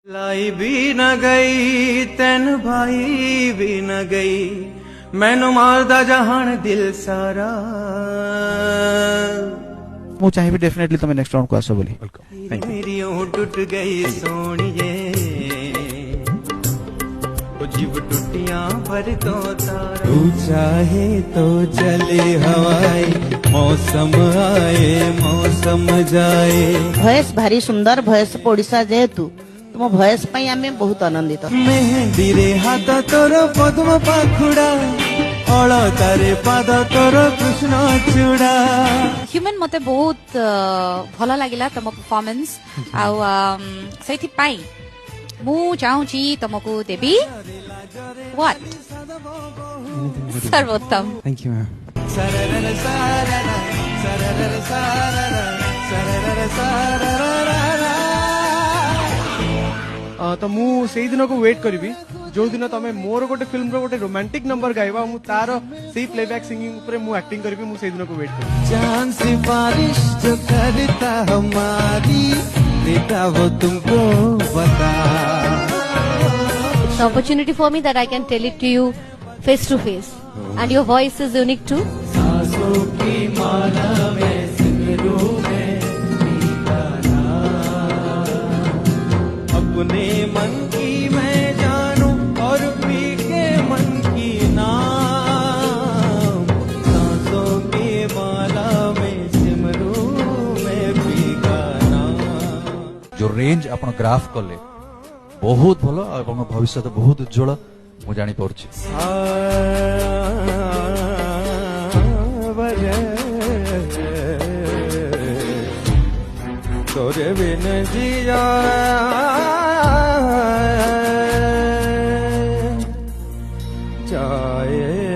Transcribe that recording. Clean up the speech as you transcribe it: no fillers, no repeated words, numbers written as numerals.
लाई भी न गई तेन भाई भी न गई मैनू मारदा जहान दिल सारा ମୁଁ ଚାହିଁବି ଡେଫିନେଟଲି ତମେ ନେକ୍ସଟ ରାଉଣ୍ଡ କୁ ଆସ ବୋଲି। मेरी टूट गई सोनिए जीव टूटियां पर तो तारा तू चाहे तो चले हवाए मौसम आए मौसम जाए। भयस भारी सुंदर भयस ओडिशा जेहेतु तुम भयस पाई आमे बहुत आनंदित। मेहंदी रे हाथ तोर पद्म पाखुड़ा अलतारे पाद तोर कृष्ण चूड़ा। ह्यूमन मते बहुत भल लागिला तम परफॉर्मेंस आउ सेथि पाई मु चाहूची तुमको देवी व्हाट सर्वोत्तम। Thank you ma'am. सररर सररर सररर सररर सररर सररर। तो मु सेई दिन को वेट करी जो दिन तमे मोर गोटे फिल्म रो गोटे रोमांटिक नंबर गाइबा मु तार सेई प्लेबैक सिंगिंग ऊपर मु एक्टिंग करी मु सेई दिन को वेट करी। जान सिफारिश जो करता हमारी देता वो तुमको बता। It's an opportunity for me that I can tell it to you face to face, and your voice is unique too. सांसों की माला में सिमरू में ठिकाना अपने मन की मैं जानूं और पी के मन की नाम। सांसों की माला में सिमरू में ठिकाना। जो रेंज आपण ग्राफ कले बहुत भलो आपण भविष्य बहुत उज्जवल मु जानि पड़छि। तोरे बिन जिया जाए